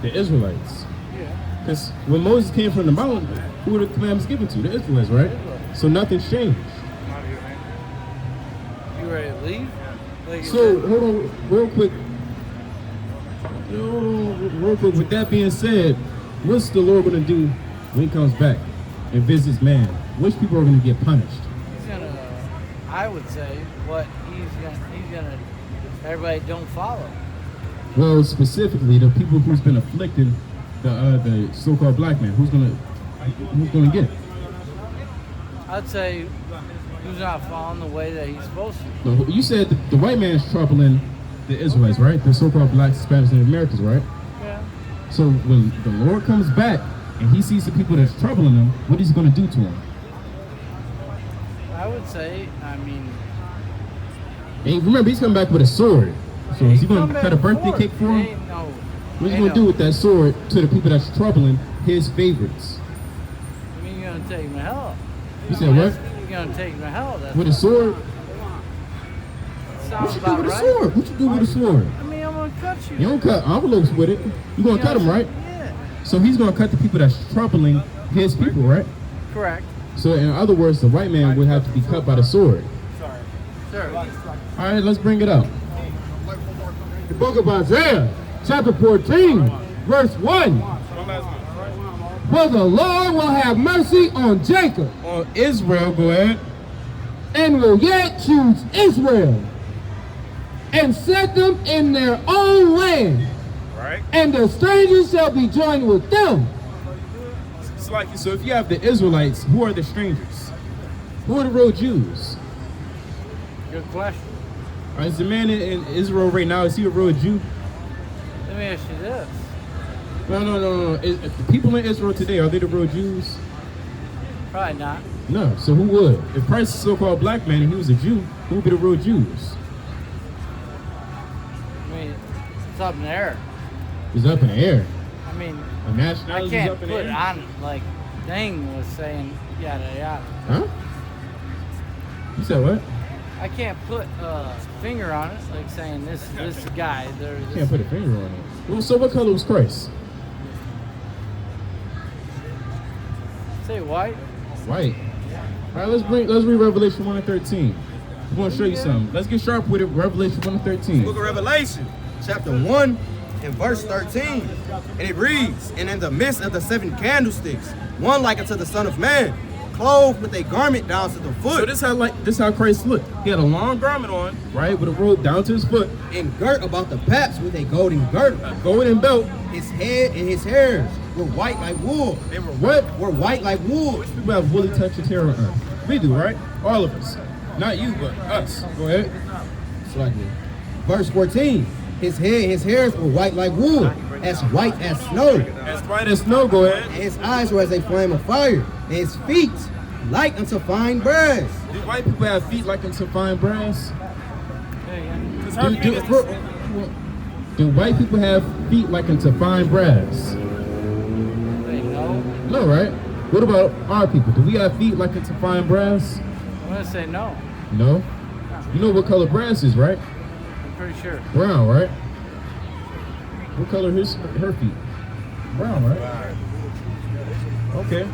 The Israelites. Yeah. Because when Moses came from the mountain, who were the commandments given to? The Israelites, right? So nothing's changed. You ready to leave? Like So hold on, real quick. With that being said, what's the Lord going to do when He comes back and visits man? Which people are going to get punished? He's gonna. I would say what he's gonna. Everybody don't follow. Well, specifically the people who's been afflicted, the so-called black man. Who's gonna get it? I'd say who's not following the way that he's supposed to. No, you said the white man's troubling the Israelites, right? The so-called blacks, Hispanics, and Americans, right? Yeah. So when the Lord comes back and He sees the people that's troubling them, what is He going to do to them? I would say, I mean. And remember, He's coming back with a sword. So is He going to cut a birthday cake for him? What's He going to do with that sword to the people that's troubling His favorites? I mean, you're going to take him to hell. You said what? You're going to take him to hell. With a sword? Sounds What you do about with a right. sword? What you do with a sword? I mean, I'm going to cut you. You don't cut envelopes with it. You're going to cut them, right? Yeah. So He's going to cut the people that's troubling His people, right? Correct. So in other words, the white man would have to be cut by the sword. Sure. All right, let's bring it up. The book of Isaiah, chapter 14, verse 1. For the Lord will have mercy on Jacob. On Israel, go ahead. And will yet choose Israel. And set them in their own land. Right. And the strangers shall be joined with them. It's like, so if you have the Israelites, who are the strangers? Who are the real Jews? Good question. Is the man in Israel right now, is he a real Jew? Let me ask you this. No. The people in Israel today, are they the real Jews? Probably not. No. So who would? If Christ is a so-called black man and he was a Jew, who would be the real Jews? I mean, it's up in the air. It's up in the air. I mean, A nationality I is can't up in the put air? on, like, Dang was saying yada yada. Huh? You said what? I can't put a finger on it, like saying this guy. You can't put a finger on it. Well, so what color was Christ? Say white. White. All right, let's read Revelation 1 and 13. I want to show you something. Let's get sharp with it. Revelation 1 and 13. Book of Revelation, chapter 1 and verse 13. And it reads, and in the midst of the 7 candlesticks, one like unto the Son of Man, clothed with a garment down to the foot. So this how Christ looked. He had a long garment on, right, with a robe down to his foot, and girt about the paps with a golden girdle. a golden belt. His head and his hairs were white like wool. They were what? Were white like wool. Which people have woolly textured hair on earth? We do, right? All of us. Not you, but us. Go ahead. Slightly. Verse 14. His head and his hairs were white like wool, as white as snow. As white as snow, go ahead. And his eyes were as a flame of fire, and his feet like unto fine brass. Do white people have feet like unto fine brass? Do white people have feet like unto fine brass? No, right? What about our people? Do we have feet like into fine brass? I'm gonna say no. No? You know what color brass is, right? I'm pretty sure. Brown, right? What color her feet? Brown, right? Okay.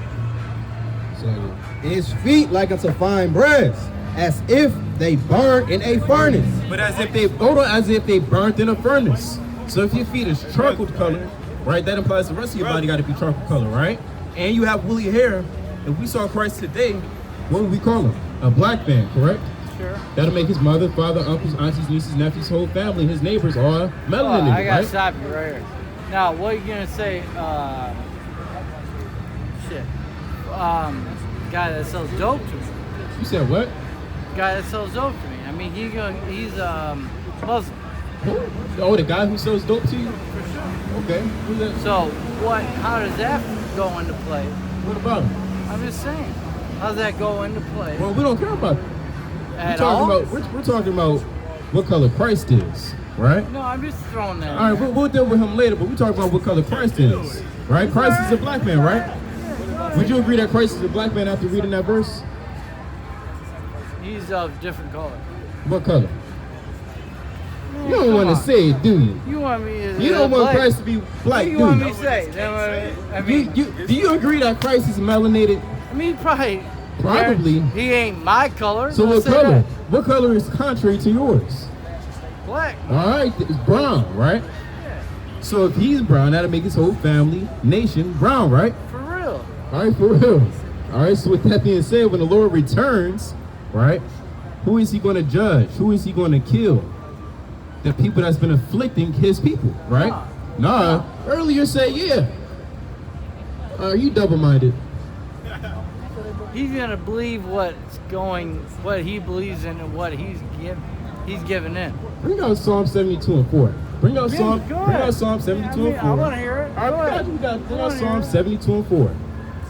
And his feet like unto fine brass, as if they burned in a furnace. But as if they burnt in a furnace. So if your feet is charcoal color, right, that implies the rest of your body got to be charcoal color, right? And you have woolly hair. If we saw Christ today, what would we call him? A black man, correct? Sure. That'll make his mother, father, uncles, aunties, nieces, nephews, whole family, his neighbors all melanated, I gotta right? stop you right here. Now, what are you gonna say? Guy that sells dope to me. You said what? Guy that sells dope to me. I mean, he's Muslim. Oh, the guy who sells dope to you? For sure. Okay. Who's that? So, how does that go into play? What about him? I'm just saying. How's that go into play? Well, we don't care about that. At all? We're talking about what color Christ is, right? No, I'm just throwing that. All right, we'll deal with him later, but we're talking about what color Christ is, right? Christ is a black man, right? Would you agree that Christ is a black man after reading that verse? He's of different color. What color? You don't want to say it, do you? You want me to You don't want Christ to be black, What do you do want you? me to say? I mean, Do you agree that Christ is melanated? I mean, probably. Probably. He ain't my color. So let's what say color? that. What color is contrary to yours? Black. All right, it's brown, right? Yeah. So if he's brown, that'll make his whole family, nation, brown, right? For real. All right, for real. All right, so with that being said, when the Lord returns, right, who is he going to judge? Who is he going to kill? The people that's been afflicting his people, right? Nah. Earlier say, yeah. You double-minded. He's gonna believe what he believes in and what he's giving in. Bring out Psalm 72 and 4. Bring out Yeah, Psalm go ahead. 72 and 4. I want to hear it. All right, we got Psalm 72 and 4.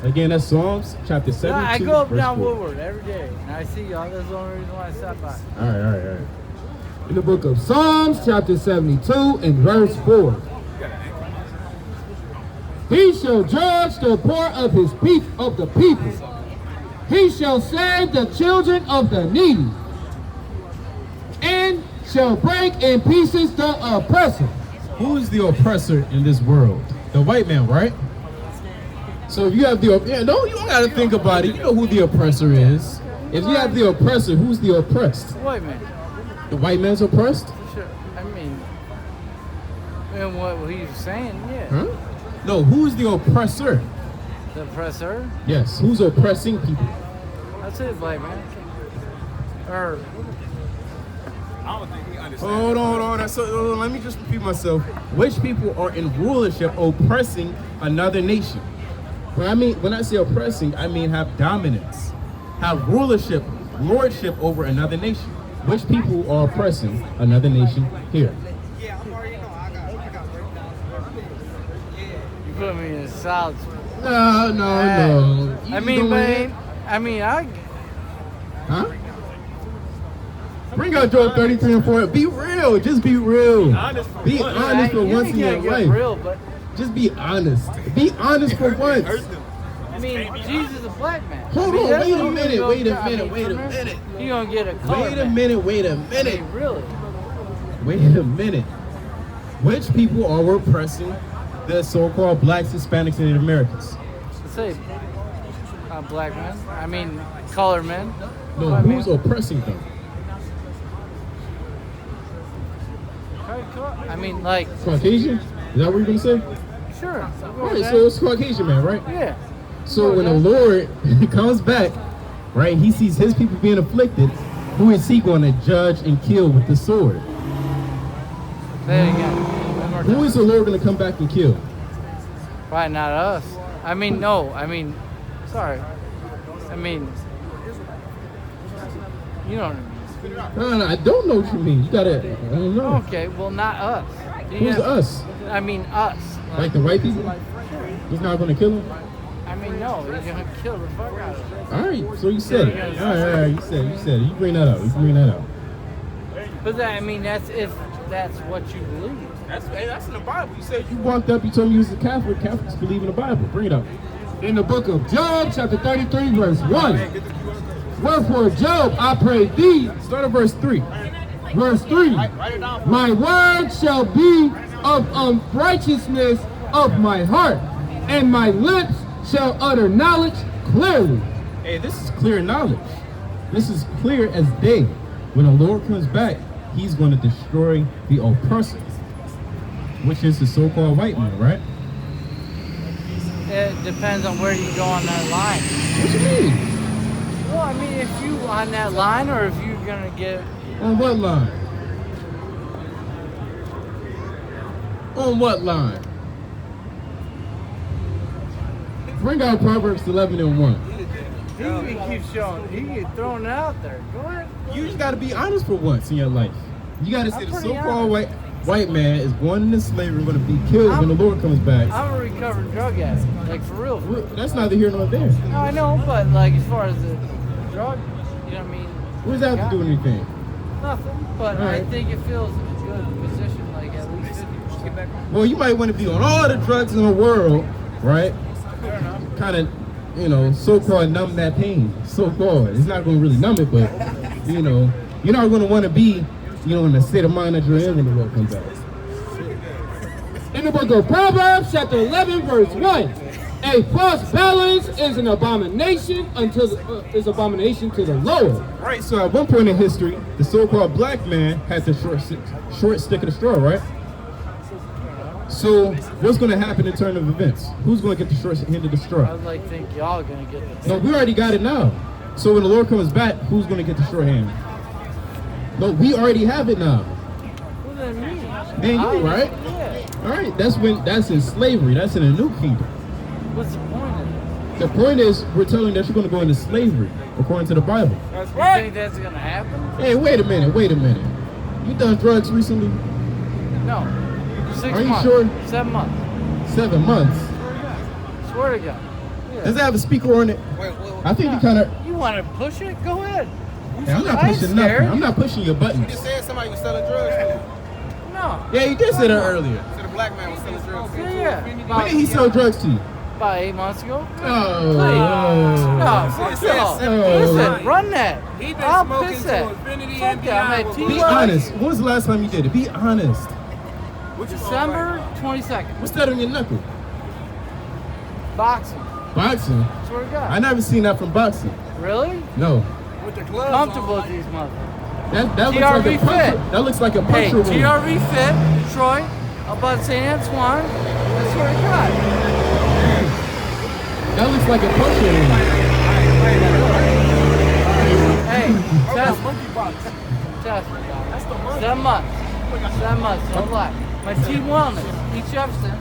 Again, that's Psalms chapter 72. I go up verse down 4. Woodward every day, and I see y'all. That's the only reason why I stop by. All right. In the book of Psalms, chapter 72, and verse 4. He shall judge the poor of the people. He shall save the children of the needy, and shall break in pieces the oppressor. Who is the oppressor in this world? The white man, right? So if you have you don't gotta think about it. You know who the oppressor is. If you have the oppressor, who's the oppressed? White man. The white man's oppressed? Sure. I mean, and what he's saying, yeah. Huh? No, who's the oppressor? The oppressor. Yes, who's oppressing people? I'd say the black man. Or Hold on. So, let me just repeat myself. Which people are in rulership oppressing another nation? When I say oppressing, I mean have dominance, have rulership, lordship over another nation. Which people are oppressing another nation here? you put me in a solid spot. No. Huh? Bring out Job 33 and 4. Be real. Just be real. Be honest for once in your life. Real, but Just be honest. Be honest for once. I mean, Jesus is a black man. Hold on, wait a minute. You gonna get a color Wait a man. minute. I mean, really? Wait a minute. Which people are oppressing the so-called blacks, Hispanics, and Native Americans? Let's say black men. I mean, colored men. No, who's oppressing them? I mean, like, Caucasian? Is that what you're gonna say? sure. Right, so it's Caucasian man, right? Yeah. So when the Lord comes back, right, he sees his people being afflicted, who is he going to judge and kill with the sword? Say it again. One more Who time. is the Lord going to come back and kill? Probably not us. I mean, no. I mean, sorry. I mean, you know what I mean. No, I don't know what you mean. You gotta, I don't know. Okay, well, not us. Who's us? I mean, us. Like the white people? He's not going to kill him? I mean, no, he's gonna kill the fuck out of him. All right, so you said it. All right, you said it. You bring that out. But that, I mean, that's if that's what you believe. That's in the Bible. You said you walked up, you told me you was a Catholic. Catholics believe in the Bible. Bring it up. In the book of Job, chapter 33, verse 1. Wherefore, Job, I pray thee. Start at verse 3. Verse 3. My word shall be of unrighteousness of my heart, and my lips shall utter knowledge clearly. Hey, this is clear knowledge. This is clear as day. When the Lord comes back, he's going to destroy the oppressor, which is the so-called white man, right? It depends on where you go on that line. What you mean? Well, I mean, if you on that line, or if you're gonna get On what line? On what line? Bring out Proverbs 11 and 1. he keeps showing, he keeps throwing it out there. Go ahead. You just got to be honest for once in your life. You got to say I'm the pretty so-called white man is born into slavery, going to be killed when the Lord comes back. I'm a recovering drug addict, like for real. That's neither here nor there. No, I know, but like as far as the drug, you know what I mean? What does that have to do with anything? Nothing, but All right. I think it feels a good position, like at least 50%. Get back. Well, you might want to be on all the drugs in the world, right? Fair enough. Kind of, so-called numb that pain. So-called. It's not going to really numb it, but, you're not going to want to be, You know, in the state of mind that you're in when the Lord comes back. In the book of Proverbs, chapter 11, verse 1. A false balance is an abomination is abomination to the Lord. Right, so at one point in history, the so-called black man had the short stick of the straw, right? So what's going to happen in turn of events? Who's going to get the short end of the straw? I like think y'all are going to get the... No, we already got it now. So when the Lord comes back, who's going to get the short hand? No, we already have it now. What does that mean? And you, right? Yeah. All right, that's in slavery. That's in a new kingdom. What's the point of it? The point is, we're telling that you're going to go into slavery, according to the Bible. That's right. You think that's going to happen? Hey, wait a minute. You done drugs recently? No. 6 Are you months. sure? 7 months. 7 months. Swear to God. Yeah. Does it have a speaker on it? Wait. I think you kind of... You want to push it? Go ahead. Hey, I'm not pushing nothing. I'm not pushing your buttons. You just said somebody was selling drugs. No. Yeah, you did say that earlier. Said a black man was selling drugs. Yeah. When did he sell drugs to you? About 8 months ago. Oh. No, fuck y'all. Listen, run that. I'll piss that. Fuck that. I'm at Be honest. When was the last time you did it? Be honest. December 22nd. What's that on your knuckle? Boxing. Boxing? Swear to God. I never seen that from boxing. Really? No. With the gloves comfortable with these motherfuckers. That looks like a puncher. That looks like a puncher wound. GRV Fit, Troy, about St. Antoine. I swear to God. That looks like a puncher wound. Hey, test me. Test me. 7 months. 7 months, no lie. My team wellness, East Jefferson,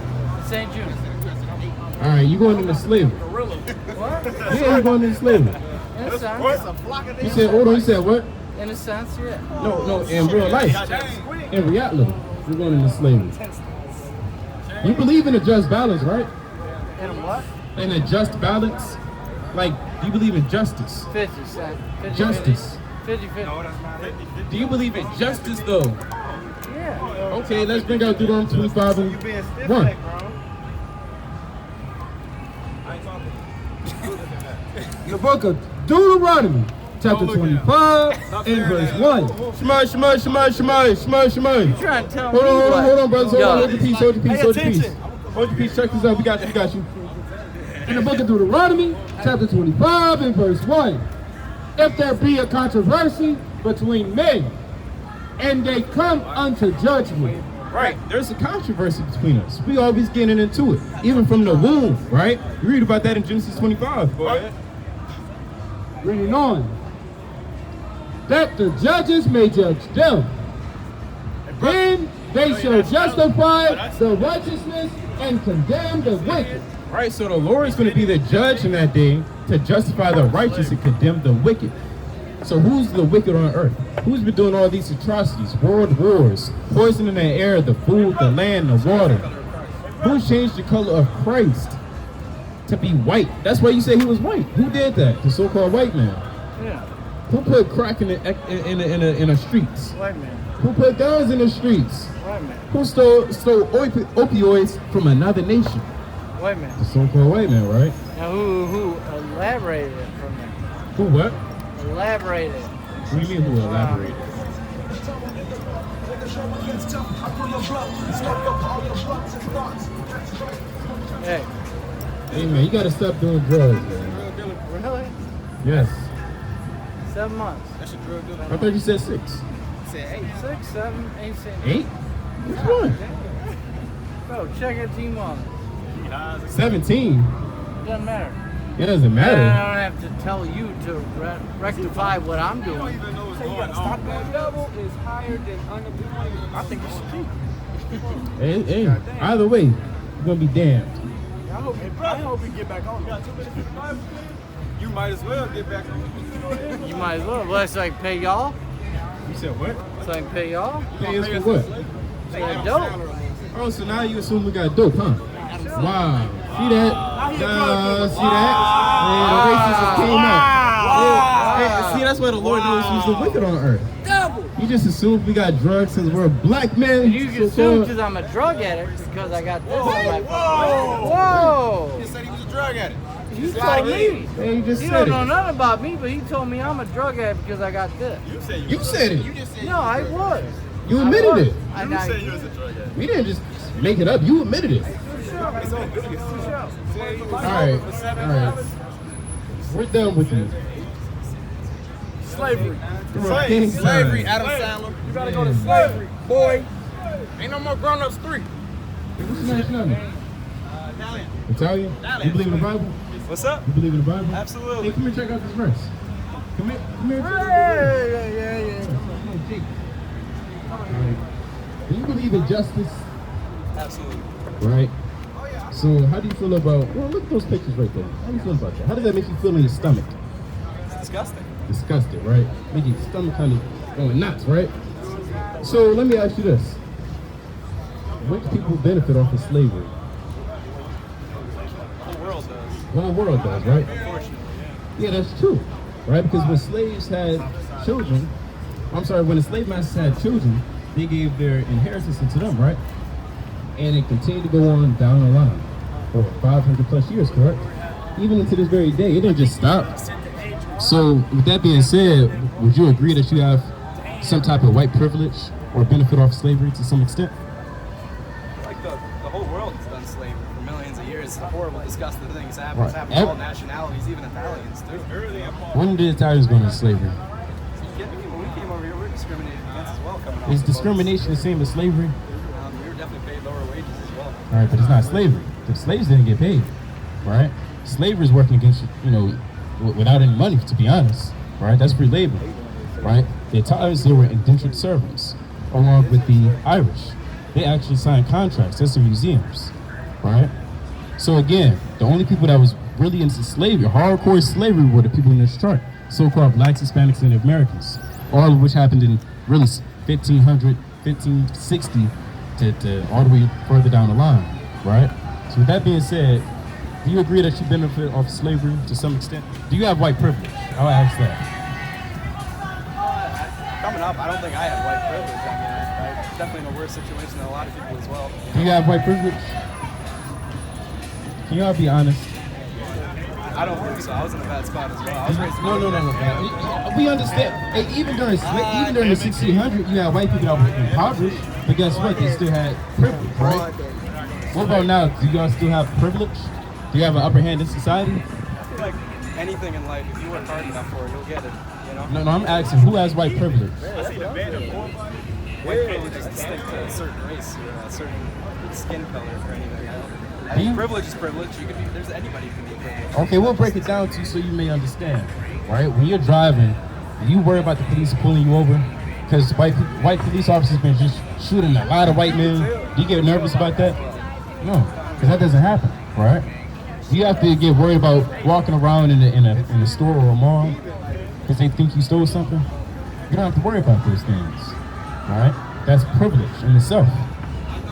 St. June. All right, you going into slavery? What? Yeah, you going into slavery. In a sense. You said, hold on, you said what? In a sense, yeah. No, in real life. In reality, you're going into slavery. You believe in a just balance, right? In a what? In a just balance? Like, do you believe in justice? 50 cents. 50, Justice. 50. Do you believe in justice, though? Yeah. Okay, let's bring out Deuteronomy 25 and 1. The book of Deuteronomy, chapter 25 and verse 1. Shema. You trying to tell me Hold on, brothers. Yo. Hold your peace. Hold your peace. Check this out. We got you. In the book of Deuteronomy, chapter 25 and verse 1. If there be a controversy between men, and they come unto judgment. Right, there's a controversy between us. We always getting into it, even from the womb, right? You read about that in Genesis 25. Go ahead. Reading on. That the judges may judge them. Then they shall justify the righteousness and condemn the wicked. Right, so the Lord is going to be the judge in that day to justify the righteous and condemn the wicked. So who's the wicked on earth? Who's been doing all these atrocities, world wars, poisoning the air, the food, the land, the water? Who changed the color of Christ to be white? That's why you say he was white. Who did that? The so-called white man. Yeah. Who put crack in the streets? White man. Who put guns in the streets? White man. Who stole opioids from another nation? White man. The so-called white man, right? Now who elaborated it from there? Who what? Elaborated. What do you mean who elaborated? Hey. Hey man, you gotta stop doing drugs, man. Really? Yes. 7 months. That's a drug dealer. I thought you said 6. Said 8. 6, 7, 8, 7. 8? Which one? Bro, check your team on it. 17. Doesn't matter. It doesn't I matter. don't have to tell you to rectify what I'm doing. Stock level is higher than unemployment. I think it's cheap. Hey, either way, you're gonna be damned. I hope we get back on it. You might as well get back on it. You might as well. Well, so I can pay y'all. You said what? So I can pay y'all. Pay us for what? So that dope. Oh, so now you assume we got dope, huh? Wow. See that? See that? Man, the racism came out. Hey, see, that's why the Lord knows who's the wicked on earth. Double. You just assume we got drugs because we're black men. You can assume because I'm a drug addict because I got this. Whoa! He said he was a drug addict. You told me. Yeah, you just You said don't know it. nothing about me, but he told me I'm a drug addict because I got this. You said it. No, I was. You admitted it. You said you was a drug addict. We didn't just make it up. You admitted it. All right. We're done with you. Slavery. Slavery, Adam Sandler. You gotta go to slavery, boy. Ain't no more grown-ups 3. What's your nationality? Italian? You believe in the Bible? What's up? You believe in the Bible? Absolutely. Hey, come here, check out this verse. Come here. Yeah. Come on, Jake. All right. Do you believe in justice? Absolutely. Right. So how do you feel about, well, look at those pictures right there. How do you feel about that? How does that make you feel in your stomach? It's disgusting. Disgusted, right? Make your stomach kind of going nuts, right? So let me ask you this. Which people benefit off of slavery? The whole world does. The whole world does, right? Unfortunately, Yeah, that's true, right? Because when slaves had children, when the slave masters had children, they gave their inheritance to them, right? And it continued to go on down the line for 500 plus years, correct? Even into this very day, it didn't just stop. So with that being said, would you agree that you have some type of white privilege or benefit off slavery to some extent? like the whole world has done slavery for millions of years. Horrible, disgusting things happen. Right. It's happened to all nationalities, even Italians too. When did Italians go into slavery? When we came over here, we were discriminated against as well coming off Is the boats. discrimination the same as slavery? We were definitely paid lower wages as well. All right, but it's not slavery. The slaves didn't get paid, right? Slavery is working against you, without any money, to be honest, right? That's free labor, right? The Italians, they were indentured servants, along with the Irish. They actually signed contracts. That's in museums, right? So again, the only people that was really into slavery, hardcore slavery, were the people in this chart, so-called blacks, Hispanics, and Americans, all of which happened in really 1500, 1560 to all the way further down the line, right? So with that being said, do you agree that you benefit off slavery to some extent? Do you have white privilege? I'll ask that. Coming up, I don't think I had white privilege. I mean, I'm definitely in a worse situation than a lot of people as well. Do you have white privilege? Can y'all be honest? I don't think so. I was in a bad spot as well. I was raised No. We understand. Hey, even during the 1600s, you had white people that were impoverished, but guess what? They still had privilege, right? What about now? Do y'all still have privilege? Do you have an upper hand in society? I feel like anything in life, if you work hard enough for it, you'll get it. You know? No, I'm asking, who has white privilege? White privilege is distinct to a certain race or a certain skin color or anything. I Do you- mean, privilege is privilege. You can be. There's anybody can be privileged. Okay, we'll break it down to you so you may understand, right? When you're driving, do you worry about the police pulling you over? Because white police officers been just shooting a lot of white men. Do you get nervous about that? No, because that doesn't happen, right? You have to get worried about walking around in a store or a mall because they think you stole something. You don't have to worry about those things, right? That's privilege in itself,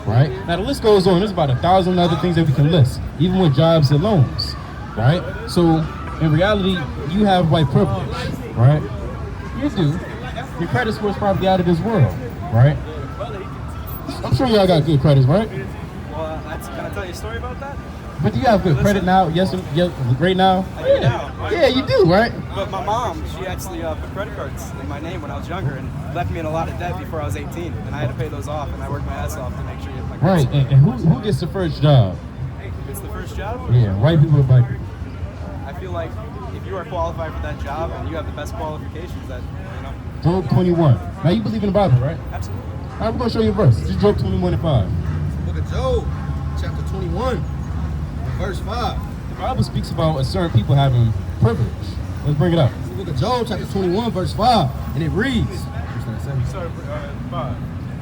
right? Now the list goes on. There's about 1,000 other things that we can list, even with jobs and loans, right? So in reality, you have white privilege, right? You do. Your credit score is probably out of this world, right? I'm sure y'all got good credits, right? Well, can I tell you a story about that? But do you have good credit now? Yes, right now? I do now. Yeah, you do, right? But my mom, she actually put credit cards in my name when I was younger and left me in a lot of debt before I was 18. And I had to pay those off, and I worked my ass off to make sure you get my credit Right, score. and who gets the first job? It's the first job. Yeah, white people or black people? I feel like if you are qualified for that job and you have the best qualifications, that Job 21. Now you believe in the Bible, right? absolutely. All right, we're going to show you a verse. Just Job 21 and 5. Book of Job, chapter 21, verse 5. The Bible speaks about a certain people having privilege. Let's bring it up. The book of Job, chapter 21, verse 5. And it reads, Sorry, 5.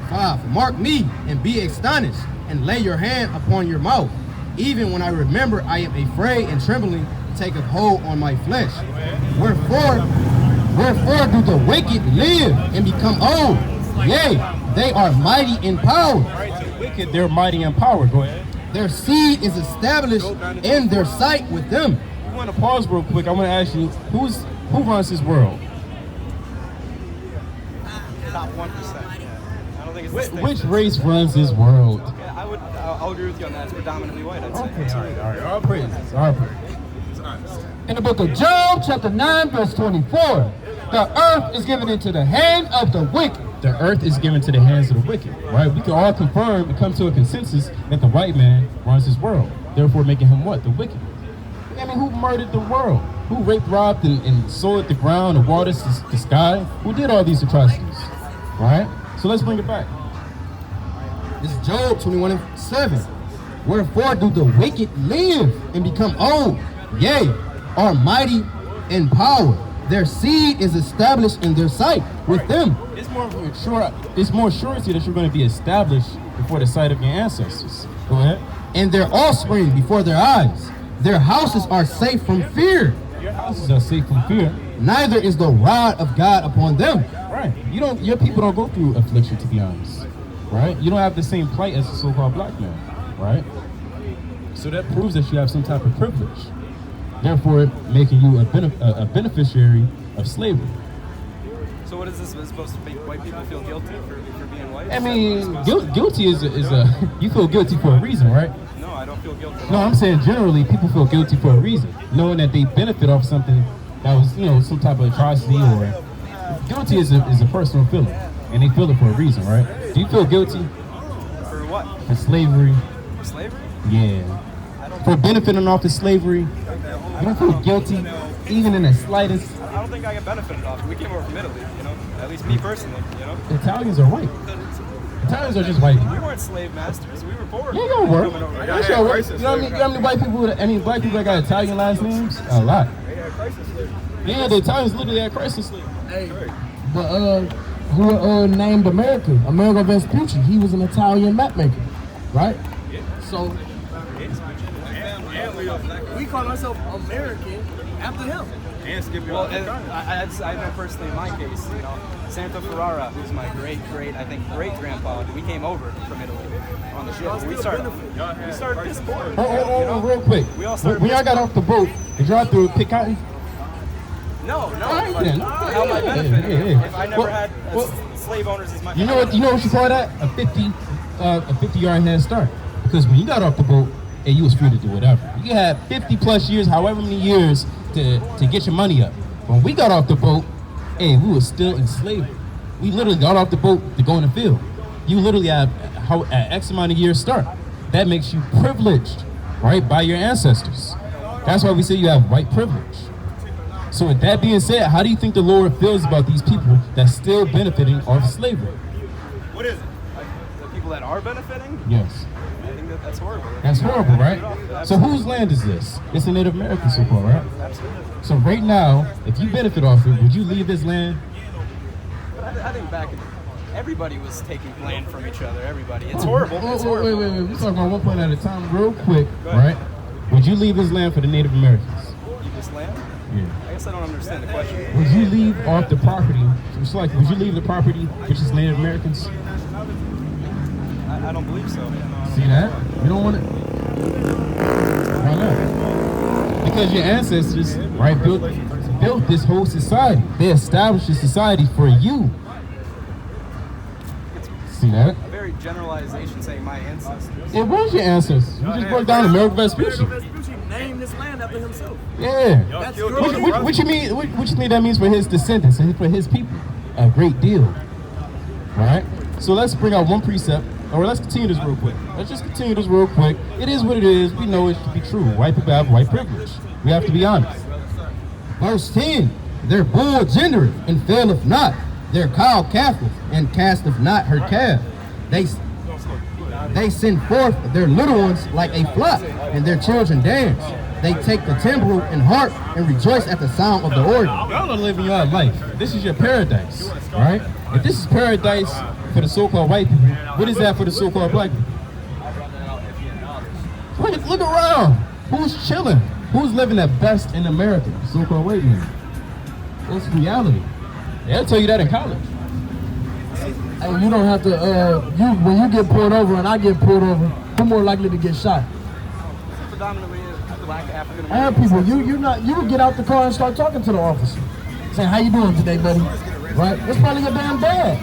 5. Mark me and be astonished, and lay your hand upon your mouth. Even when I remember, I am afraid and trembling taketh hold on my flesh. Wherefore do the wicked live and become old? Yea, they are mighty in power. Right, the wicked, they're mighty in power. Go ahead. Their seed is established in their sight with them. I want to pause real quick. I want to ask you, who runs this world? Top 1%. I don't think it's distinct. Which race runs this world? Yeah, I'll agree with you on that. It's predominantly white, I'd say. Okay, all right. All praises. In the book of Job, chapter 9, verse 24, the earth is given into the hand of the wicked. The earth is given to the hands of the wicked, right? We can all confirm and come to a consensus that the white man runs this world, therefore making him what? The wicked. I mean, who murdered the world? Who raped, robbed, and soiled the ground, the waters, the sky? Who did all these atrocities, right? So let's bring it back. This is Job 21:7. Wherefore do the wicked live and become old, yea, are mighty in power. Their seed is established in their sight with them. It's more surety that you're going to be established before the sight of your ancestors. Go ahead. And their offspring before their eyes. Their houses are safe from fear. Your houses are safe from fear. Neither is the rod of God upon them. Right. Your people don't go through affliction, to be honest. Right? You don't have the same plight as the so-called black man. Right? So that proves that you have some type of privilege. Therefore, making you a beneficiary of slavery. So what is this? Is this supposed to make white people feel guilty for being white? I mean, guilty is a you feel guilty for a reason, right? No, I don't feel guilty. No, I'm saying generally people feel guilty for a reason, knowing that they benefit off something that was, some type of atrocity, or guilty is a personal feeling, and they feel it for a reason, right? Do you feel guilty For what? for slavery? For slavery? Yeah. For benefiting off of slavery, you don't feel guilty, even in the slightest. I don't think I get benefited off it. We came over from Italy, At least me personally, Italians are white. Italians are just white people. We weren't slave masters. We were poor. Yeah, you don't work. Coming over. That's your work. You know how many white people? Any black people that got Italian last names? A lot. Yeah, the Italians literally had crisis slavery. Hey, but who named America? Amerigo Vespucci. He was an Italian mapmaker, right? So We call ourselves American after him. Well, I know personally in my case, Santa Ferrara, who's my great grandpa, we came over from Italy on the ship. We started this board. Oh, real quick. We all started when y'all got off the boat, did y'all have to pick cotton? No. Right then. How am I benefiting Yeah. if I never had slave owners as my You know what you call that? A 50-yard head start. Because when you got off the boat, and you was free to do whatever. You had 50 plus years, however many years, to get your money up. When we got off the boat, we were still in slavery. We literally got off the boat to go in the field. You literally have an X amount of years start. That makes you privileged, right, by your ancestors. That's why we say you have white privilege. So with that being said, how do you think the Lord feels about these people that's still benefiting off slavery? What is it? Like the people that are benefiting? Yes. I think that's horrible. That's horrible, right? So whose land is this? It's the Native American so-called, right? Absolutely. So right now, if you benefit off it, would you leave this land? But I think back in everybody was taking land from each other. Everybody. It's horrible. It's Wait. horrible. We're talking about one point at a time real quick, right? Would you leave this land for the Native Americans? Leave this land? Yeah. I guess I don't understand the question. Would you leave off the property? It's like, would you leave the property which is Native Americans? I don't believe so. See that? You don't want it? Why not? Because your ancestors, right, built this whole society. They established this society for you. See that? A very generalization saying my ancestors. It was your ancestors. You just broke down Amerigo Vespucci. Vespucci named this land after himself. Yeah. That's What you mean? What you think that means for his descendants and for his people? A great deal. Right. So let's bring out one precept. Or let's continue this real quick. Let's just continue this real quick. It is what it is. We know it to be true. White people have white privilege. We have to be honest. Verse 10. Their bull gendereth and faileth not. Their cow calfeth and casteth not her calf. They send forth their little ones like a flock, and their children dance. They take the timbrel and harp and rejoice at the sound of the organ. Y'all are living your life. This is your paradise, right? If this is paradise for the so-called white people, what is that for the so-called black people? Look around. Who's chilling? Who's living their best in America? So-called white men. That's reality. They'll tell you that in college. And you don't have to, when you get pulled over and I get pulled over, who more likely to get shot? Predominantly black African I have people, you would get out the car and start talking to the officer. Saying, how you doing today, buddy? Right? That's probably your damn dad.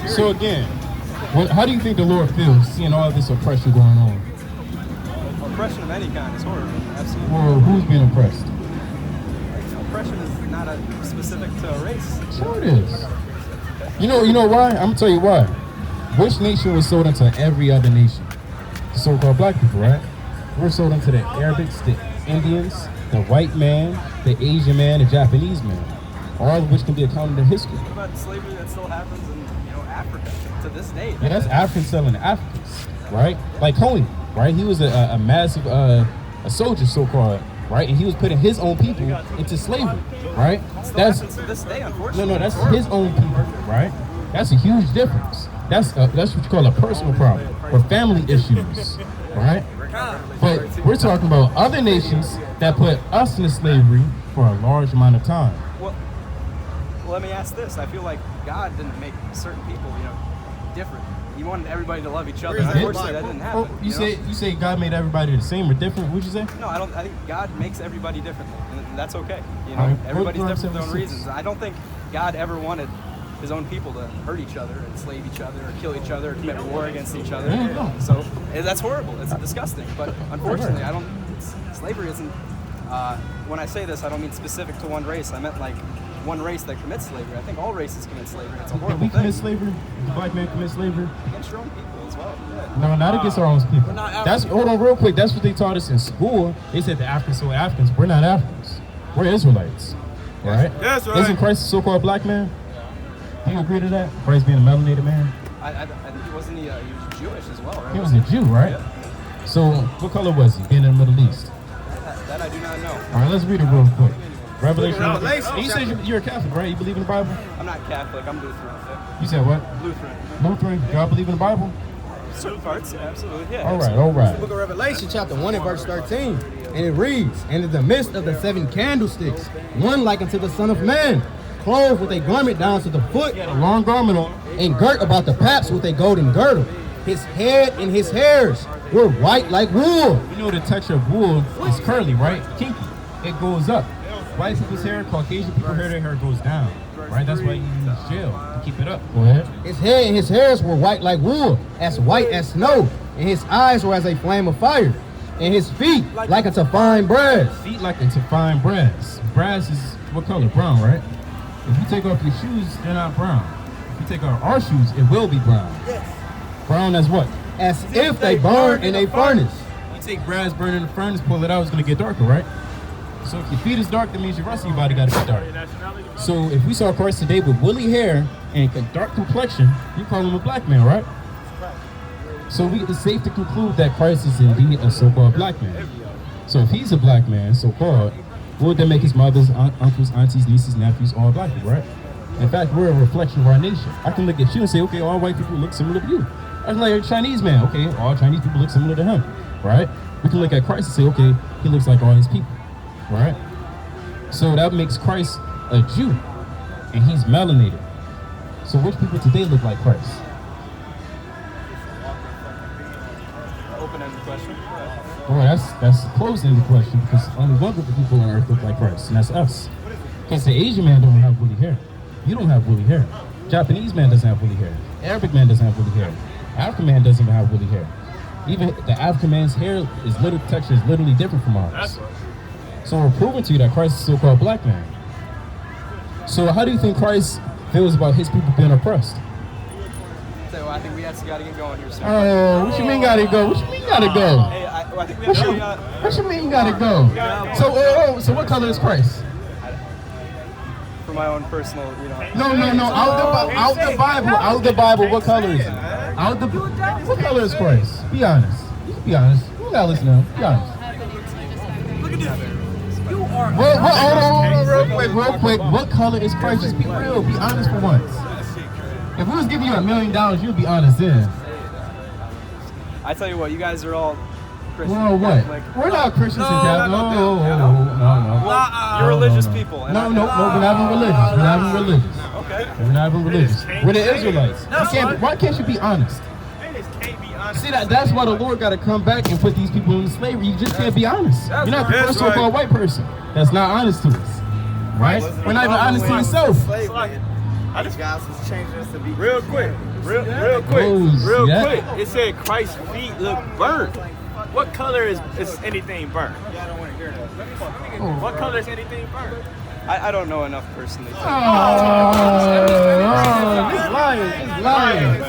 So again, how do you think the Lord feels seeing all this oppression going on? oppression of any kind is horrible. Absolutely. Well, who's being oppressed? Oppression is not specific to a race. Sure it is. You know why? I'm gonna tell you why. Which nation was sold into every other nation? The so-called black people, right? We're sold into the Arabics, the Indians, the white man, the Asian man, the Japanese man, all of which can be accounted in history. What about slavery that still happens in Africa to this day? Yeah, that's Africans selling to Africans, right? Like Coney, right? He was a massive a soldier, so-called, right? And he was putting his own people into slavery, right? That's to this day, unfortunately. No, that's his own people, right? That's a huge difference. That's what you call a personal problem or family issues, right? But we're talking about other nations that put us into slavery for a large amount of time. Well, let me ask this. I feel like God didn't make certain people, different. He wanted everybody to love each other. Unfortunately, that didn't happen. You say God made everybody the same or different? What'd you say? No, I don't. I think God makes everybody differently, and that's okay. Right. Everybody's different for their own reasons. I don't think God ever wanted his own people to hurt each other, enslave each other, or kill each other, or commit war against each other. So that's horrible. It's disgusting. But unfortunately, slavery isn't. When I say this, I don't mean specific to one race. I meant like one race that commits slavery. I think all races commit slavery. It's a horrible thing. We commit slavery? The black man commit slavery? Against your own people as well. Yeah. No, not against our own people. Hold on real quick. That's what they taught us in school. They said the Africans so Africans. We're not Africans. We're Israelites. Right? That's right. Isn't Christ the so-called black man? Do you agree to that? Christ being a melanated man? I think he wasn't. He was Jewish as well, right? He was a Jew, right? Yeah. So what color was he? Being in the Middle East. That I do not know. All right, let's read it real quick. Revelation. And you said you're a Catholic, right? You believe in the Bible? I'm not Catholic. I'm Lutheran. You said what? Lutheran. Lutheran. Y'all believe in the Bible? Certain parts, absolutely. Yeah. All right. Book of Revelation, chapter 1 and verse 13. And it reads, and in the midst of the 7 candlesticks, one like unto the Son of Man, clothed with a garment down to the foot, A long garment on. and girt about the paps with a golden girdle. His head and his hairs were white like wool. You know the texture of wool is curly, right? Kinky. It goes up. White people's hair, Caucasian people's hair, their hair goes down. Right? That's why you use gel to keep it up. Go ahead. His head and his hairs were white like wool, as white as snow, and his eyes were as a flame of fire, and his feet like unto fine brass. Feet like into fine brass. Brass is what color? Brown, right? If you take off your shoes, they're not brown. If you take off our shoes, it will be brown. Yes. Brown as what? As if they burn in a furnace. You take brass, burn in the furnace, pull it out, it's gonna get darker, right? So if your feet is dark, that means your rest of your body gotta be dark. So if we saw Christ today with woolly hair and a dark complexion, you call him a black man, right? So it's safe to conclude that Christ is indeed a so-called black man. So if he's a black man, so-called, what would that make his mothers, uncles, aunties, nieces, nephews, all black people, right? In fact, we're a reflection of our nation. I can look at you and say, okay, all white people look similar to you. I can look at a Chinese man, okay, all Chinese people look similar to him, right? We can look at Christ and say, okay, he looks like all his people, right? So that makes Christ a Jew, and he's melanated. So which people today look like Christ? Open-ended question. Well, that's a closed-ended question because only one group of people on earth look like Christ, and that's us. Because the Asian man don't have woolly hair. You don't have woolly hair. Japanese man doesn't have woolly hair. Arabic man doesn't have woolly hair. African man doesn't even have woolly hair. Even the African man's hair texture is literally different from ours. So we're proving to you that Christ is a so-called black man. So how do you think Christ feels about his people being oppressed? So I think we got to get going here soon. Oh, what you mean gotta go? What you mean gotta go? Hey, I think we have to. What you mean gotta go? So what color is Christ? For my own personal, No. Out the Bible. What color is he? What color is Christ? Be honest. You can be honest. You gotta listen to him. Be honest. Look at this. You are. Hold on, real quick. What color is Christ? Just be real. Be honest for once. If we was giving you $1 million, you'd be honest then. I tell you what, you guys are all Christian. Well, what? We're not Christians and Catholics. No. Well, you're religious people. And No, we're not even religious. We're not even religious. Okay. We're not even religious. We're the Israelites. Why can't you be honest? See, that's why the Lord got to come back and put these people in slavery. You just can't be honest. You're not the first so-called white person that's not honest to us. Right? We're not even honest to yourself. I just guys was changing us to be Real quick. It said Christ's feet look burnt. What color is anything burnt? What color is anything burnt? I don't know enough personally. He's lying. He's lying.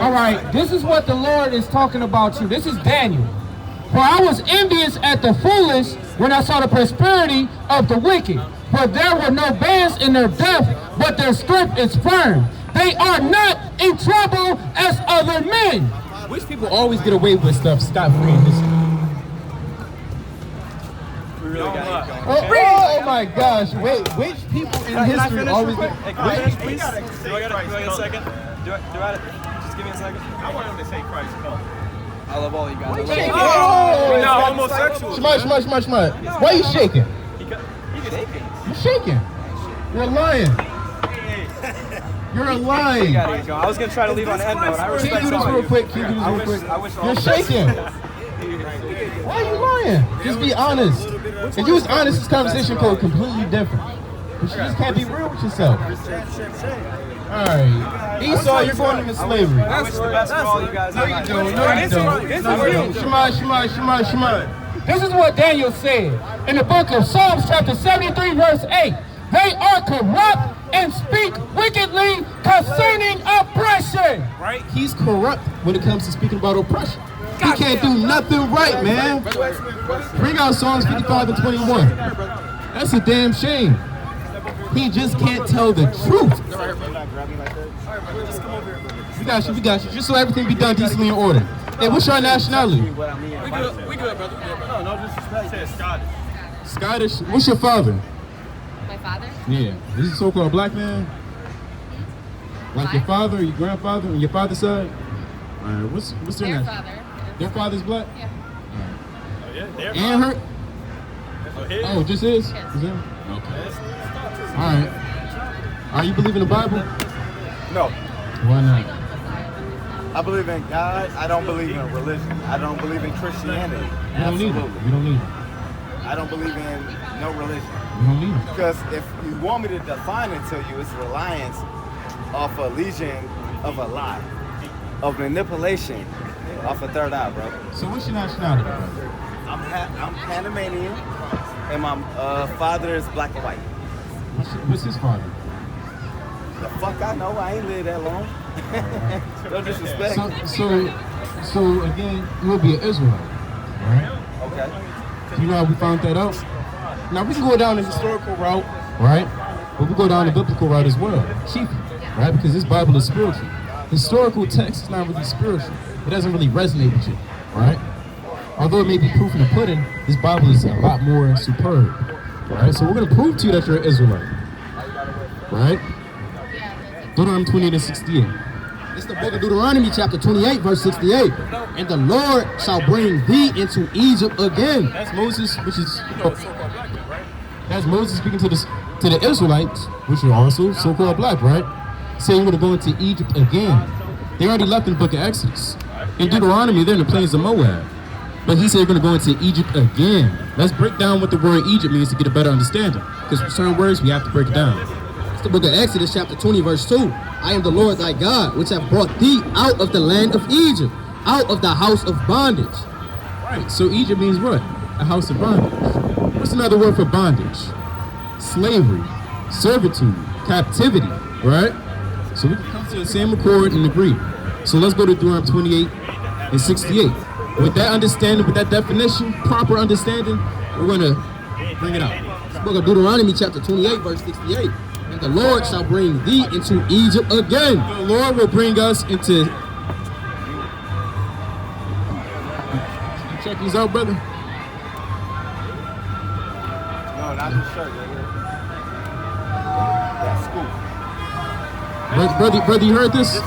All right, this is what the Lord is talking about you. This is Daniel. For I was envious at the foolish when I saw the prosperity of the wicked. For there were no bands in their death, but their strength is firm. They are not in trouble as other men. Which people always get away with stuff scot-free in this. We really got to keep going. Oh my gosh! Wait, which people in history always get? Hey, can I finish, please? Do I get a second? Do I just give me a second? I want him to say Christ come. I love all you guys. We're not homosexual. Shmut. Why are you shaking? He's shaking. You're shaking. You're lying. You're lying. I was gonna try to leave on end note. I Can respect you do this all real you. quick? Can you do this real quick? You're shaking. Why are you lying? Just be honest. If you was honest, this conversation could be completely different. But you just can't be real with yourself. Alright. Esau, you're going into slavery. I wish the best for all you guys. No, you don't. No, you don't. Shema. This is what Daniel said in the book of Psalms chapter 73 verse 8. They are corrupt and speak wickedly concerning oppression. Right? He's corrupt when it comes to speaking about oppression. He can't do nothing right, man. Bring out Psalms 55 and 21. That's a damn shame. He just can't tell the truth. We got you. Just so everything be done decently in order. Hey, what's your nationality? We good, brother. No disrespect. Scottish. What's your father? My father? Yeah. Is he a so-called black man? Like your father, your grandfather, and your father's side? All right. What's their Their name? father. Their father's black? Yeah. And her? Oh, just his? Yes. Is him? Okay. All right. Are you believe in the Bible? No. Why not? I believe in God. I don't believe in religion. I don't believe in Christianity. You don't need it. You don't need it. I don't believe in no religion. You don't need it. Because if you want me to define it to you, it's reliance off a legion of a lie, of manipulation, off a third eye, bro. So what's your nationality, brother? I'm Panamanian, and my father is black and white. What's his father? The fuck I know, I ain't lived that long. No disrespect. So again, you'll be an Israelite, right? Okay. You know how we found that out? Now we can go down the historical route, right? But we go down the biblical route as well, chiefly, right? Because this Bible is spiritual. Historical text is not really spiritual. It doesn't really resonate with you, right? Although it may be proof in the pudding, this Bible is a lot more superb, right? So we're going to prove to you that you're an Israelite, right? Deuteronomy 28 and 68. It's the book of Deuteronomy chapter 28 verse 68. And the Lord shall bring thee into Egypt again. That's Moses, which is, that's Moses speaking to the Israelites, which are also so-called black, right? Saying we're going to go into Egypt again. They already left in the book of Exodus. In Deuteronomy, they're in the plains of Moab. But he said we're going to go into Egypt again. Let's break down what the word Egypt means to get a better understanding. Because for certain words, we have to break it down. It's the book of Exodus chapter 20 verse 2. I am the Lord thy God, which have brought thee out of the land of Egypt, out of the house of bondage. Right, so Egypt means what? A house of bondage. What's another word for bondage? Slavery, servitude, captivity, right? So we can come to the same accord and agree. So let's go to Deuteronomy 28 and 68. With that understanding, with that definition, proper understanding, we're going to bring it out. It's the book of Deuteronomy chapter 28 verse 68. And the Lord shall bring thee into Egypt again. The Lord will bring us into... You check these out, brother? No, not the shirt, nigga. That's cool. Brother, you heard this?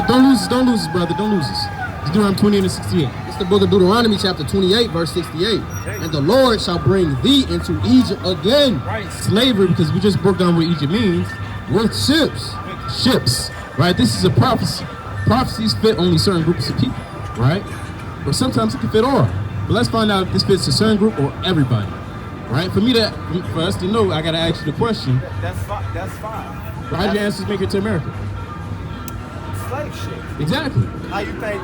Don't lose this, brother. Don't lose this. It's Deuteronomy 28 and 68. It's the book of Deuteronomy chapter 28 verse 68. And the Lord shall bring thee into Egypt again. Right. Slavery, because we just broke down what Egypt means. With ships. Ships, right? This is a prophecy. Prophecies fit only certain groups of people, right? But sometimes it can fit all. But let's find out if this fits a certain group or everybody, right? For us to know, I gotta ask you the question. That's fine. That's fine. How'd your ancestors make it to America? Slave shit. Exactly. How you think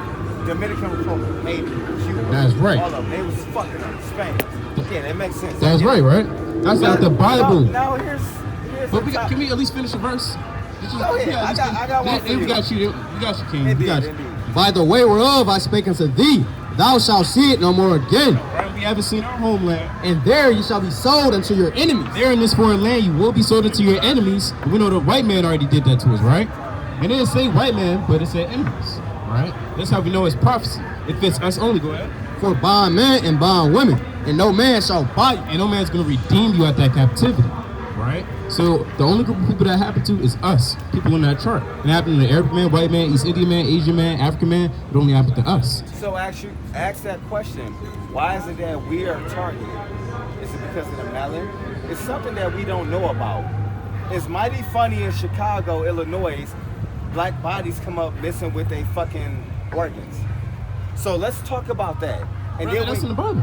Dominican Republic, Haiti, Cuba. That's right. All of them. They was fucking up Spain. Yeah, that makes sense. That's right, right? That's not the Bible. Now here's But can we at least finish the verse? Go ahead. I got one for you. We got you, King. Indeed, We got you. indeed. By the way whereof I spake unto thee, thou shalt see it no more again. Right, we haven't seen our homeland. And there you shall be sold unto your enemies. There in this foreign land, you will be sold into your enemies. We know the white man already did that to us, right? And it didn't say white man, but it said enemies, right? That's how we know it's prophecy. It fits us only. Go ahead. For bondmen and bondwomen, and no man shall buy you. And no man's going to redeem you at that captivity, right? So the only group of people that happened to is us, people on that chart. It happened to the Arab man, white man, East Indian man, Asian man, African man. It only happened to us. So ask that question. Why is it that we are targeted? Is it because of the melon? It's something that we don't know about. It's mighty funny in Chicago, Illinois, black bodies come up missing with their fucking organs. So let's talk about that. And Brother, then that's in the Bible.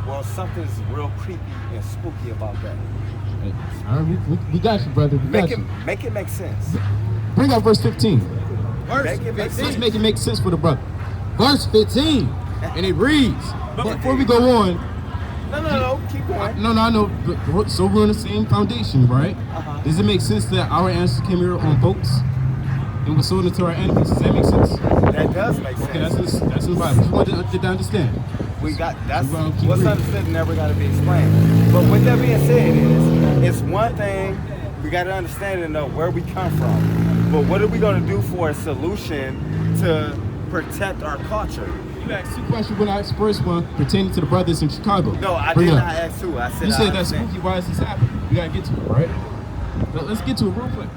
well, something's real creepy and spooky about that. All right, we got you, brother. We got you. Make it make sense. Bring out verse 15. Make it make Let's sense. make it make sense for the brother. Verse 15, and it reads, But before we go on, No, keep going. no, I know. But so we're on the same foundation, right? Uh-huh. Does it make sense that our ancestors came here on boats and were sold into our enemies? Does that make sense? That does make sense. Okay, that's in the Bible. Just wanted to understand. We got that's We're gonna keep what's reading. understood never got to be explained. But with that being said, it's one thing we got to understand and know where we come from. But what are we going to do for a solution to protect our culture? You asked two questions when I asked the first one pertaining to the brothers in Chicago. No, I Bring did it not up. ask two. I said You I said that's understand. spooky. Why is this happening? We gotta get to it, right? Let's get to it real quick.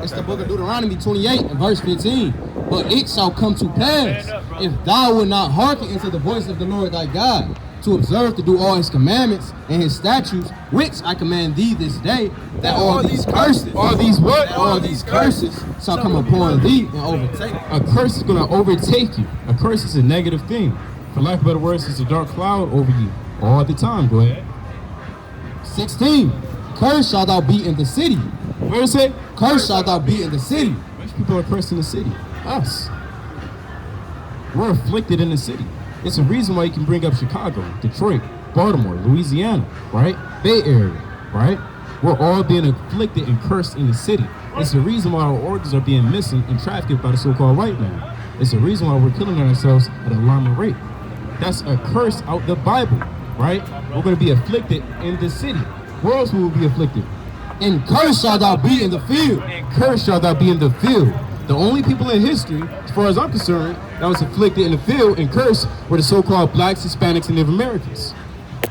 it's the book of Deuteronomy 28 and verse 15. But it shall come to pass, if thou wilt not hearken unto the voice of the Lord thy God, to observe to do all his commandments and his statutes, which I command thee this day, that all these curses, All these what? that all these curses shall come upon thee and overtake thee. A curse is gonna overtake you. A curse is a negative thing. For lack of better words, it's a dark cloud over you all the time. Go ahead. 16. Cursed shalt thou be in the city. Where is it? Cursed shalt thou be in the city. Which people are cursed in the city? Us. We're afflicted in the city. It's a reason why you can bring up Chicago, Detroit, Baltimore, Louisiana, right? Bay Area, right? We're all being afflicted and cursed in the city. It's the reason why our organs are being missing and trafficked by the so-called white man. It's the reason why we're killing ourselves at an alarming rate. That's a curse out the Bible, right? We're going to be afflicted in the city. Where else will we be afflicted? And cursed shalt thou be in the field. And cursed shall thou be in the field. The only people in history, as far as I'm concerned, that was afflicted in the field and cursed were the so-called blacks, Hispanics, and Native Americans.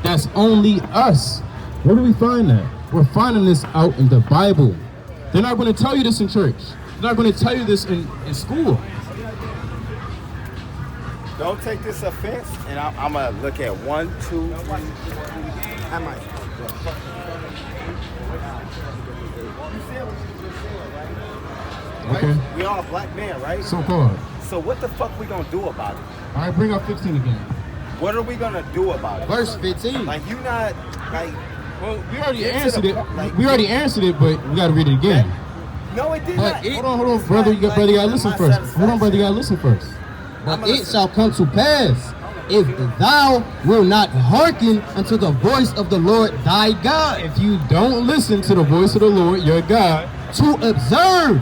That's only us. Where do we find that? We're finding this out in the Bible. They're not going to tell you this in church. They're not going to tell you this in school. Don't take this offense, and I'm going to look at 1, 2, 3. I might. Okay. We all black men, right? So-called. So what the fuck we gonna do about it? All right, bring up 15 again. What are we gonna do about it? Verse 15. Like you not like Well, we already Get to answered the it. point, like- We already answered it, but we got to read it again. no, it did But not. it- Hold on, It's brother. not, You like, gotta listen my first. Hold on, brother. You satisfaction. gotta listen first. But it shall come to pass, if thou wilt not hearken unto the voice of the Lord thy God, If you don't listen to the voice of the Lord, your God, to observe,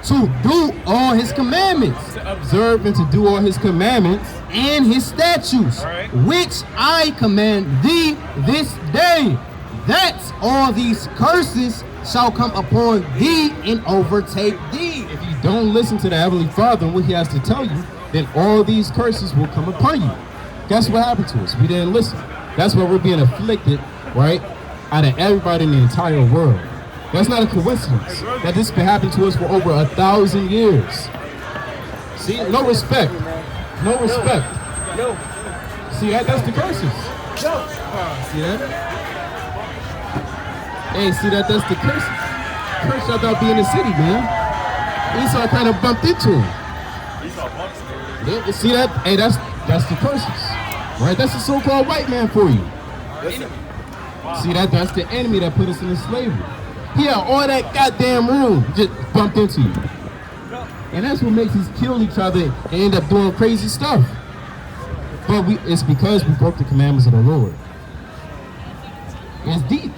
to do all his commandments to observe and to do all his commandments, and his statutes, Right. which I command thee this day, that all these curses shall come upon thee and overtake thee. if you don't listen to the Heavenly Father and what he has to tell you, then all these curses will come upon you. Guess what happened to us? We didn't listen. That's why we're being afflicted, right? Out of everybody in the entire world. That's not a coincidence. That this been happening to us for over 1,000 years. See, no respect. No respect. No, See that? That's the curses. no. See that? Hey, see that? That's the curses. Curse shall thou be in the city, man. Esau kind of bumped into him. Yeah, see that? Hey, that's the curses, right? That's the so-called white man for you. Listen, See that? That's the enemy that put us into slavery. He had all that goddamn room, just bumped into you. And that's what makes us kill each other and end up doing crazy stuff. But it's because we broke the commandments of the Lord. It's deep.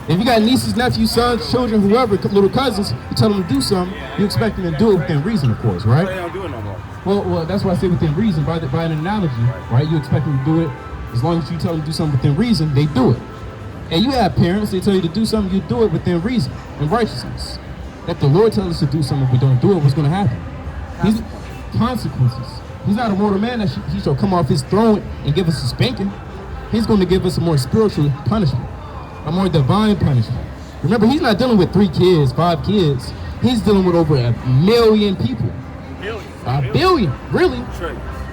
If you got nieces, nephews, sons, children, whoever, little cousins, you tell them to do something, you expect them to do it within reason, of course, right? They don't do it no more. Well, that's why I say within reason, by an analogy, right? You expect them to do it, as long as you tell them to do something within reason, they do it. And you have parents, they tell you to do something, you do it within reason and righteousness. If the Lord tells us to do something, if we don't do it, what's going to happen? Consequences. He's not a mortal man that he shall come off his throne and give us a spanking. He's going to give us a more spiritual punishment, a more divine punishment. Remember, he's not dealing with 3 kids, 5 kids. He's dealing with over 1 million people. A billion, really?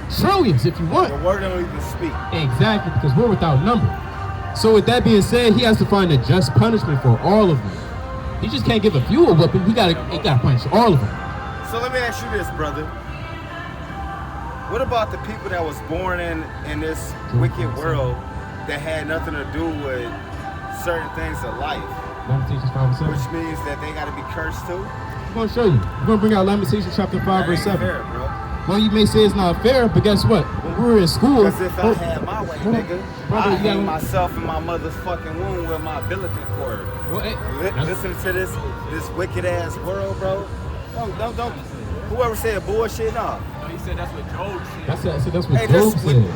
Trillions, if you want. The word don't even speak. Exactly, because we're without number. So with that being said, he has to find a just punishment for all of them. He just can't give a few a whipping. He gotta punish all of them. So let me ask you this, brother. What about the people that was born in this wicked world that had nothing to do with certain things of life? Lamentations 5 and 7. Which means that they gotta be cursed too? I'm gonna show you. We're gonna bring out Lamentations chapter 5, verse 7. Fair, bro. Well, you may say it's not fair, but guess what? When we were in school... Because if I had my way, nigga, I hang myself in my mother's fucking womb with my umbilical cord. Well, Listen to this wicked ass world, bro. Don't. Whoever said bullshit, nah. He said that's what Job said. That's what Job said.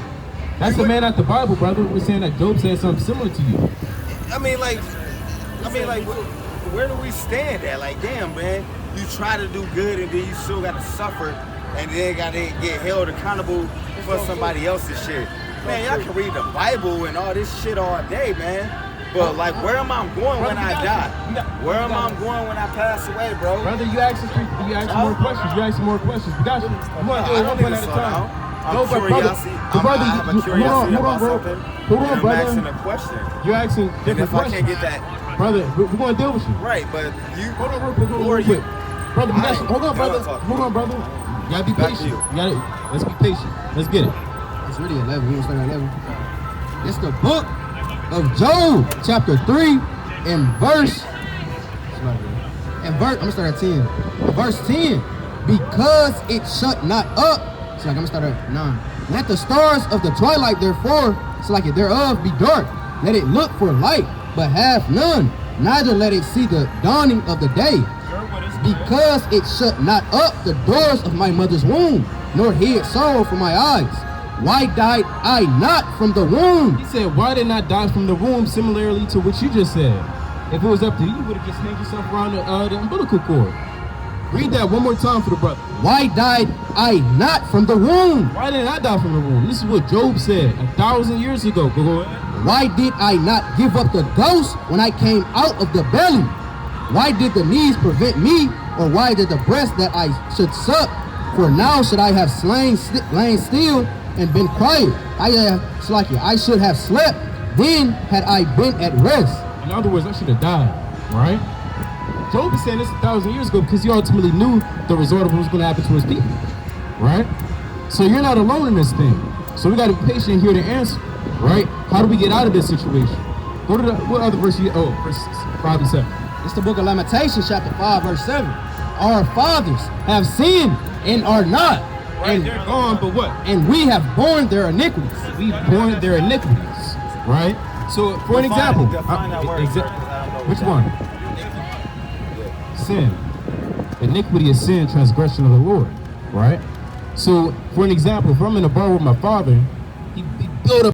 That's the man out the Bible, brother. We're saying that Job said something similar to you. I mean, like, where do we stand at? Like, damn, man, you try to do good and then you still got to suffer and then got to get held accountable for somebody else's shit. Man, y'all can read the Bible and all this shit all day, man. But, like, where am I going when I die? Where am I going when I pass away, bro? Brother, you ask more questions. You ask more questions. We got you. I'm going to do it one point at a time. I'm curiosity. I have a curiosity about something. Hold on, brother. I'm asking a question. You're asking different questions. And if I can't get that... Brother, we're going to deal with you. Right, but you... Hold on real quick. Brother, hold on, brother. Hold on, brother. You got to be patient. Let's be patient. Let's get it. It's really 11. We don't start at 11. It's the book of Job, chapter 3, and verse... I'm going to start at 10. Verse 10. Because it shut not up. So I'm going to start at 9. Let the stars of the twilight, therefore, it's like it thereof, be dark. Let it look for light, but have none. Neither let it see the dawning of the day. Because it shut not up the doors of my mother's womb, nor hid sorrow from my eyes. Why died I not from the womb? He said, why did not die from the womb, similarly to what you just said? If it was up to you, you would have just hanged yourself around the umbilical cord. Read that one more time for the brother. Why died I not from the womb? Why didn't I die from the womb? This is what Job said 1,000 years ago. Go ahead. Why did I not give up the ghost when I came out of the belly? Why did the knees prevent me, or why did the breast that I should suck? For now should I have lain still and been quiet. I should have slept, then had I been at rest. In other words, I should have died, right? Job is saying this 1,000 years ago because he ultimately knew the result of what was going to happen to his people, right? So you're not alone in this thing. So we got to be patient and hear the answer, right? How do we get out of this situation? Go to what other verse? Verses 5 and 7. It's the book of Lamentations, chapter 5, verse 7. Our fathers have sinned and are not. Right, and they're gone, but what? And we have borne their iniquities. We've borne their iniquities, right? So, for an example, which one? Sin. Iniquity is sin, transgression of the Lord, right? So, for an example, if I'm in a bar with my father, he built up